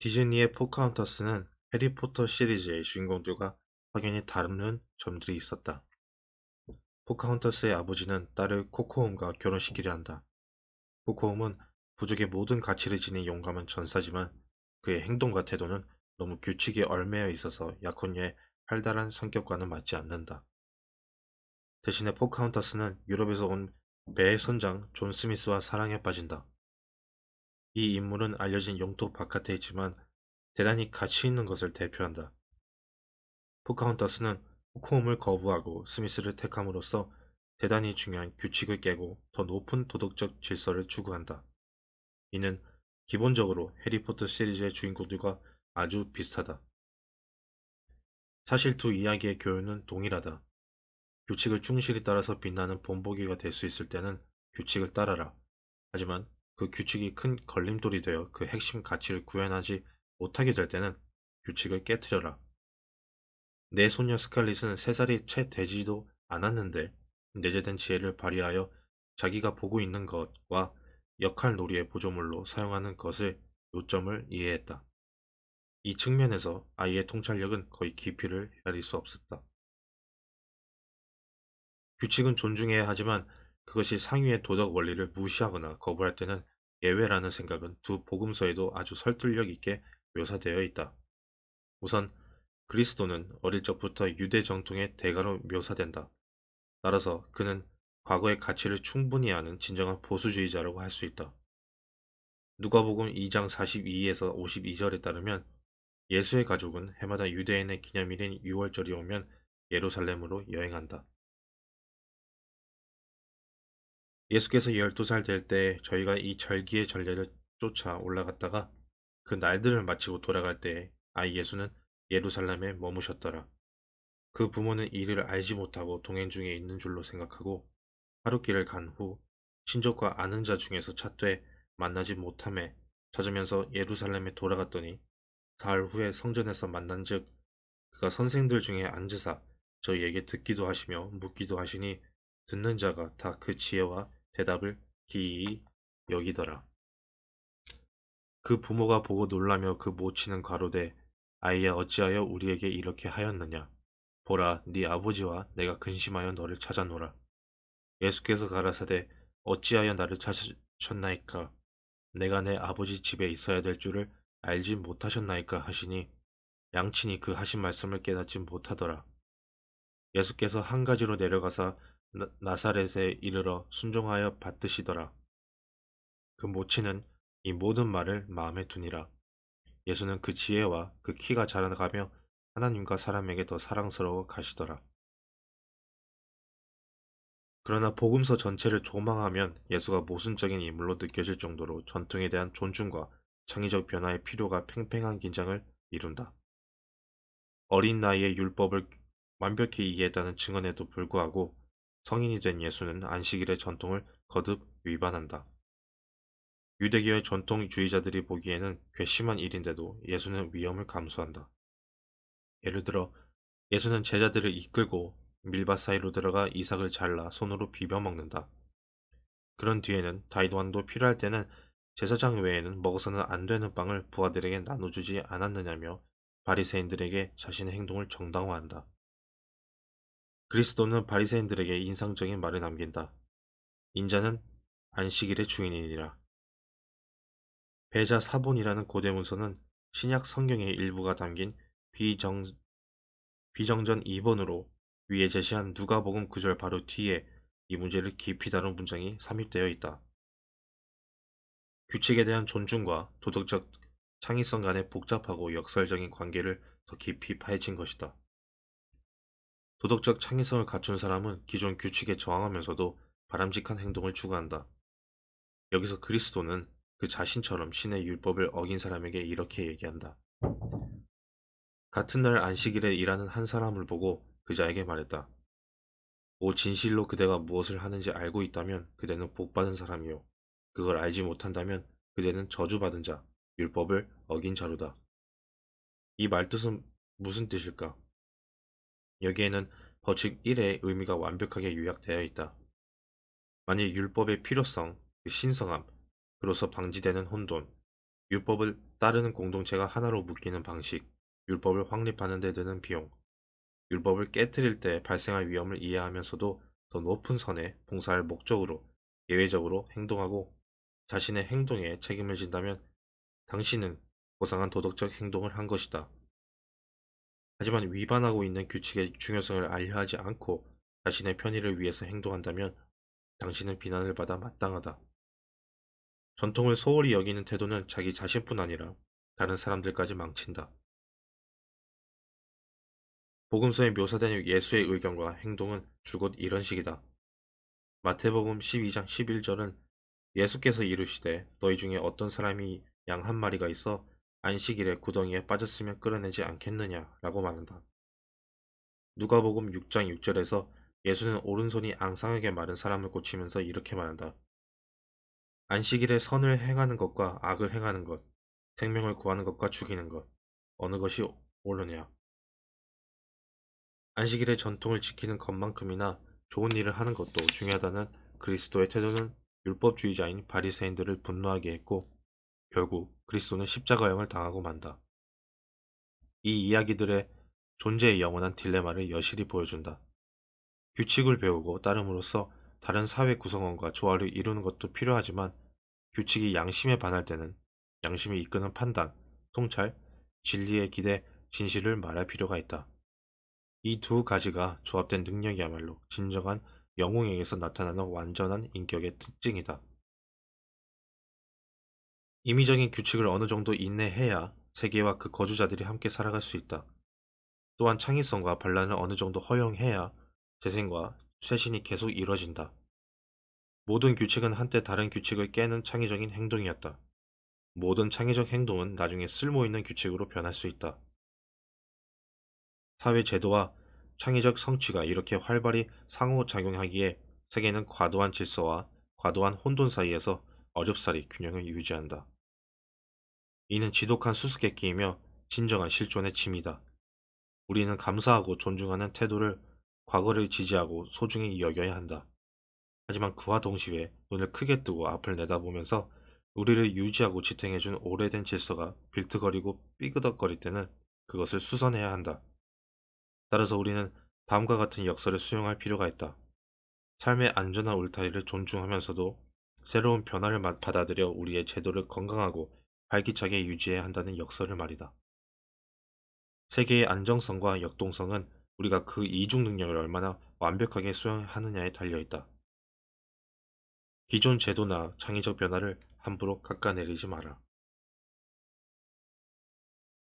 디즈니의 포카혼타스는 해리포터 시리즈의 주인공들과 확연히 다른 점들이 있었다. 포카혼타스의 아버지는 딸을 코코홈과 결혼시키려 한다. 코코홈은 부족의 모든 가치를 지닌 용감한 전사지만 그의 행동과 태도는 너무 규칙에 얽매여 있어서 약혼녀의 활달한 성격과는 맞지 않는다. 대신에 포카혼타스는 유럽에서 온 배의 선장 존 스미스와 사랑에 빠진다. 이 인물은 알려진 영토 바깥에 있지만 대단히 가치 있는 것을 대표한다. 포카혼타스는 코크홈을 거부하고 스미스를 택함으로써 대단히 중요한 규칙을 깨고 더 높은 도덕적 질서를 추구한다. 이는 기본적으로 해리포터 시리즈의 주인공들과 아주 비슷하다. 사실 두 이야기의 교훈은 동일하다. 규칙을 충실히 따라서 빛나는 본보기가 될 수 있을 때는 규칙을 따라라. 하지만 그 규칙이 큰 걸림돌이 되어 그 핵심 가치를 구현하지 못하게 될 때는 규칙을 깨트려라. 내 소녀 스칼릿은 3살이 채 되지도 않았는데 내재된 지혜를 발휘하여 자기가 보고 있는 것과 역할 놀이의 보조물로 사용하는 것을 요점을 이해했다. 이 측면에서 아이의 통찰력은 거의 깊이를 헤아릴 수 없었다. 규칙은 존중해야 하지만 그것이 상위의 도덕 원리를 무시하거나 거부할 때는 예외라는 생각은 두 복음서에도 아주 설득력 있게 묘사되어 있다. 우선 그리스도는 어릴 적부터 유대 정통의 대가로 묘사된다. 따라서 그는 과거의 가치를 충분히 아는 진정한 보수주의자라고 할 수 있다. 누가복음 2장 42에서 52절에 따르면 예수의 가족은 해마다 유대인의 기념일인 6월절이 오면 예루살렘으로 여행한다. 예수께서 12살 될 때 저희가 이 절기의 전례를 쫓아 올라갔다가 그 날들을 마치고 돌아갈 때 아이 예수는 예루살렘에 머무셨더라. 그 부모는 이를 알지 못하고 동행 중에 있는 줄로 생각하고 하루 길을 간 후 친족과 아는 자 중에서 찾되 만나지 못함에 찾으면서 예루살렘에 돌아갔더니 사흘 후에 성전에서 만난즉 그가 선생들 중에 앉으사 저희에게 듣기도 하시며 묻기도 하시니 듣는 자가 다 그 지혜와 대답을 기이히 여기더라. 그 부모가 보고 놀라며 그 모친은 가로되 아이야 어찌하여 우리에게 이렇게 하였느냐 보라 네 아버지와 내가 근심하여 너를 찾아노라. 예수께서 가라사대 어찌하여 나를 찾으셨나이까 내가 내 아버지 집에 있어야 될 줄을 알지 못하셨나이까 하시니 양친이 그 하신 말씀을 깨닫지 못하더라. 예수께서 한 가지로 내려가사 나사렛에 이르러 순종하여 받드시더라. 그 모친은 이 모든 말을 마음에 두니라. 예수는 그 지혜와 그 키가 자라나가며 하나님과 사람에게 더 사랑스러워 가시더라. 그러나 복음서 전체를 조망하면 예수가 모순적인 인물로 느껴질 정도로 전통에 대한 존중과 창의적 변화의 필요가 팽팽한 긴장을 이룬다. 어린 나이에 율법을 완벽히 이해했다는 증언에도 불구하고 성인이 된 예수는 안식일의 전통을 거듭 위반한다. 유대교의 전통주의자들이 보기에는 괘씸한 일인데도 예수는 위험을 감수한다. 예를 들어 예수는 제자들을 이끌고 밀밭 사이로 들어가 이삭을 잘라 손으로 비벼 먹는다. 그런 뒤에는 다윗 왕도 필요할 때는 제사장 외에는 먹어서는 안 되는 빵을 부하들에게 나눠주지 않았느냐며 바리새인들에게 자신의 행동을 정당화한다. 그리스도는 바리새인들에게 인상적인 말을 남긴다. 인자는 안식일의 주인이니라. 배자 사본이라는 고대 문서는 신약 성경의 일부가 담긴 비정전 2번으로 위에 제시한 누가복음 9절 바로 뒤에 이 문제를 깊이 다룬 문장이 삽입되어 있다. 규칙에 대한 존중과 도덕적 창의성 간의 복잡하고 역설적인 관계를 더 깊이 파헤친 것이다. 도덕적 창의성을 갖춘 사람은 기존 규칙에 저항하면서도 바람직한 행동을 추구한다. 여기서 그리스도는 그 자신처럼 신의 율법을 어긴 사람에게 이렇게 얘기한다. 같은 날 안식일에 일하는 한 사람을 보고 그자에게 말했다. 오 진실로 그대가 무엇을 하는지 알고 있다면 그대는 복받은 사람이요. 그걸 알지 못한다면 그대는 저주받은 자, 율법을 어긴 자로다. 이 말뜻은 무슨 뜻일까? 여기에는 법칙 1의 의미가 완벽하게 요약되어 있다. 만일 율법의 필요성, 그 신성함, 그로서 방지되는 혼돈, 율법을 따르는 공동체가 하나로 묶이는 방식, 율법을 확립하는 데 드는 비용, 율법을 깨뜨릴 때 발생할 위험을 이해하면서도 더 높은 선에 봉사할 목적으로 예외적으로 행동하고 자신의 행동에 책임을 진다면 당신은 고상한 도덕적 행동을 한 것이다. 하지만 위반하고 있는 규칙의 중요성을 알려 하지 않고 자신의 편의를 위해서 행동한다면 당신은 비난을 받아 마땅하다. 전통을 소홀히 여기는 태도는 자기 자신뿐 아니라 다른 사람들까지 망친다. 복음서에 묘사된 예수의 의견과 행동은 줄곧 이런 식이다. 마태복음 12장 11절은 예수께서 이르시되 너희 중에 어떤 사람이 양 한 마리가 있어 안식일에 구덩이에 빠졌으면 끌어내지 않겠느냐 라고 말한다. 누가복음 6장 6절에서 예수는 오른손이 앙상하게 마른 사람을 고치면서 이렇게 말한다. 안식일에 선을 행하는 것과 악을 행하는 것, 생명을 구하는 것과 죽이는 것, 어느 것이 옳으냐. 안식일의 전통을 지키는 것만큼이나 좋은 일을 하는 것도 중요하다는 그리스도의 태도는 율법주의자인 바리새인들을 분노하게 했고 결국 그리스도는 십자가형을 당하고 만다. 이 이야기들의 존재의 영원한 딜레마를 여실히 보여준다. 규칙을 배우고 따름으로써 다른 사회 구성원과 조화를 이루는 것도 필요하지만 규칙이 양심에 반할 때는 양심이 이끄는 판단, 통찰, 진리에 기대 진실을 말할 필요가 있다. 이 두 가지가 조합된 능력이야말로 진정한 영웅에게서 나타나는 완전한 인격의 특징이다. 임의적인 규칙을 어느 정도 인내해야 세계와 그 거주자들이 함께 살아갈 수 있다. 또한 창의성과 반란을 어느 정도 허용해야 재생과 쇄신이 계속 이뤄진다. 모든 규칙은 한때 다른 규칙을 깨는 창의적인 행동이었다. 모든 창의적 행동은 나중에 쓸모있는 규칙으로 변할 수 있다. 사회 제도와 창의적 성취가 이렇게 활발히 상호작용하기에 세계는 과도한 질서와 과도한 혼돈 사이에서 어렵사리 균형을 유지한다. 이는 지독한 수수께끼이며 진정한 실존의 짐이다. 우리는 감사하고 존중하는 태도를 과거를 지지하고 소중히 여겨야 한다. 하지만 그와 동시에 눈을 크게 뜨고 앞을 내다보면서 우리를 유지하고 지탱해준 오래된 질서가 빌트거리고 삐그덕거릴 때는 그것을 수선해야 한다. 따라서 우리는 다음과 같은 역설을 수용할 필요가 있다. 삶의 안전한 울타리를 존중하면서도 새로운 변화를 받아들여 우리의 제도를 건강하고 활기차게 유지해야 한다는 역설을 말이다. 세계의 안정성과 역동성은 우리가 그 이중 능력을 얼마나 완벽하게 수행하느냐에 달려있다. 기존 제도나 창의적 변화를 함부로 깎아내리지 마라.